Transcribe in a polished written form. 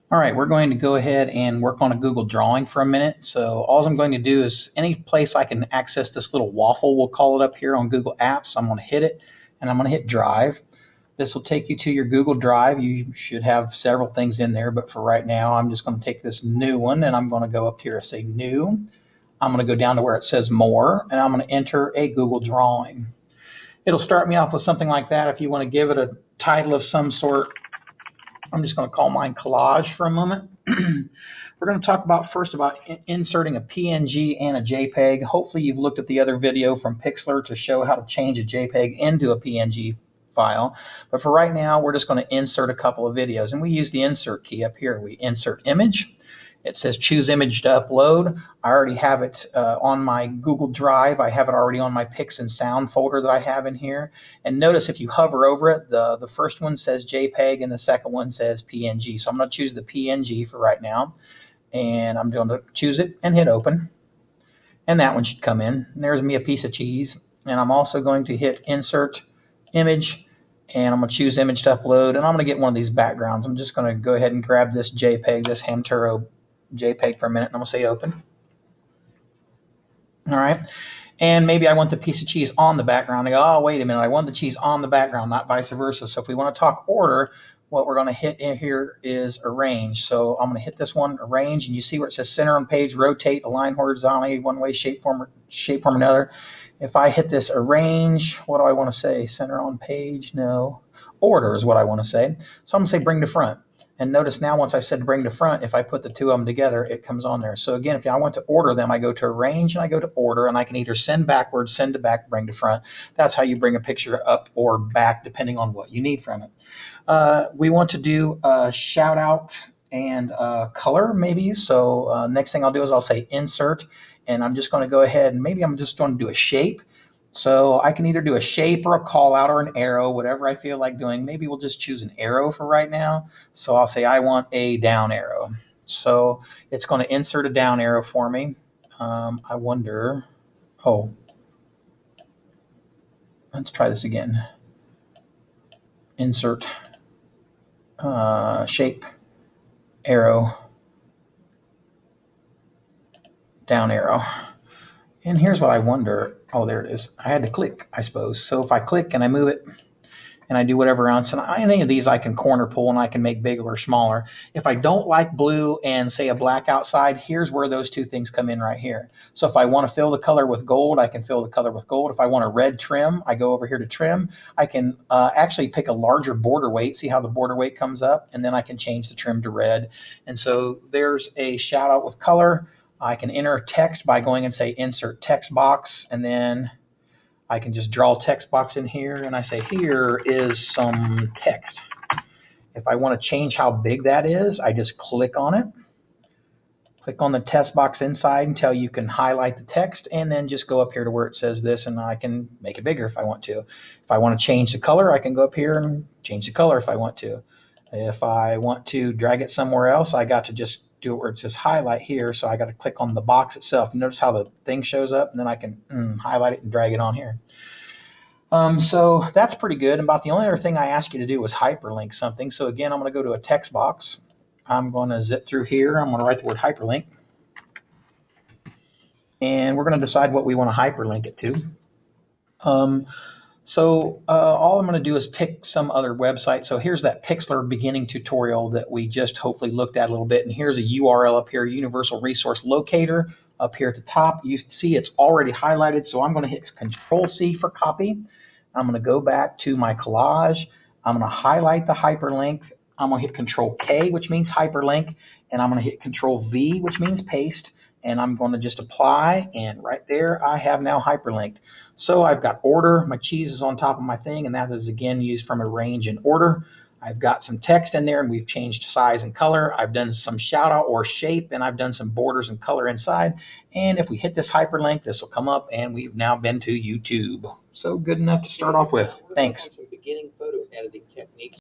All right, we're going to go ahead and work on a Google Drawing for a minute. So all I'm going to do is any place I can access this little waffle, we'll call it up here on Google Apps. I'm going to hit it and I'm going to hit Drive. This will take you to your Google Drive. You should have several things in there, but for right now, I'm just going to take this new one and I'm going to go up here and say New. I'm going to go down to where it says More and I'm going to enter a Google Drawing. It'll start me off with something like that. If you want to give it a title of some sort, I'm just going to call mine collage for a moment. We're going to talk about first about inserting a PNG and a JPEG. Hopefully you've looked at the other video from Pixlr to show how to change a JPEG into a PNG file. But for right now, we're just going to insert a couple of videos. And we use the insert key up here. We insert image. It says choose image to upload. I already have it on my Google Drive. I have it already on my Pics and Sound folder that I have in here. And notice if you hover over it, the first one says JPEG and the second one says PNG. So I'm going to choose the PNG for right now. And I'm going to choose it and hit open. And that one should come in. And there's me a piece of cheese. And I'm also going to hit insert image. And I'm going to choose image to upload. And I'm going to get one of these backgrounds. I'm just going to go ahead and grab this JPEG, this Hamtaro JPEG for a minute, and I'm going to say open. All right. And maybe I want the piece of cheese on the background. I go, oh, wait a minute. I want the cheese on the background, not vice versa. So if we want to talk order, what we're going to hit in here is arrange. So I'm going to hit this one, arrange, and you see where it says center on page, rotate, align horizontally, one way, shape form another. If I hit this arrange, what do I want to say? Center on page? No. Order is what I want to say. So I'm going to say bring to front. And notice now once I said bring to front, if I put the two of them together, it comes on there. So again, if I want to order them, I go to arrange and I go to order, and I can either send backwards, send to back, bring to front. That's how you bring a picture up or back depending on what you need from it. We want to do a shout out and color maybe. So next thing I'll do is I'll say insert, and I'm just going to go ahead and maybe I'm just going to do a shape. So I can either do a shape or a call out or an arrow, whatever I feel like doing. Maybe we'll just choose an arrow for right now. So I'll say I want a down arrow. So it's going to insert a down arrow for me. I wonder, oh, let's try this again. Insert shape, arrow, down arrow. And here's what I wonder. Oh, there it is. I had to click, I suppose. So if I click and I move it and I do whatever else, and any of these I can corner pull and I can make bigger or smaller. If I don't like blue and say a black outside, here's where those two things come in right here. So if I want to fill the color with gold, I can fill the color with gold. If I want a red trim, I go over here to trim. I can actually pick a larger border weight. See how the border weight comes up? And then I can change the trim to red. And so there's a shout out with color. I can enter text by going and say insert text box, and then I can just draw a text box in here and I say here is some text. If I want to change how big that is, I just click on it. Click on the text box inside until you can highlight the text, and then just go up here to where it says this, and I can make it bigger if I want to. If I want to change the color, I can go up here and change the color if I want to. If I want to drag it somewhere else, I got to just do it where it says highlight here. So I got to click on the box itself. Notice how the thing shows up, and then I can highlight it and drag it on here. So that's pretty good. And about the only other thing I asked you to do was hyperlink something. So again, I'm going to go to a text box. I'm going to zip through here. I'm going to write the word hyperlink. And we're going to decide what we want to hyperlink it to. All I'm going to do is pick some other website. So here's that Pixlr beginning tutorial that we just hopefully looked at a little bit. And here's a URL up here, Universal Resource Locator. Up here at the top, you see it's already highlighted. So I'm going to hit Control-C for copy. I'm going to go back to my collage. I'm going to highlight the hyperlink. I'm going to hit Control-K, which means hyperlink. And I'm going to hit Control-V, which means paste. And I'm going to just apply, and right there I have now hyperlinked. So I've got order, my cheese is on top of my thing, and that is again used from arrange and order. I've got some text in there, and we've changed size and color. I've done some shout out or shape, and I've done some borders and color inside. And if we hit this hyperlink, this will come up, and we've now been to YouTube. So good enough to start off with. Thanks.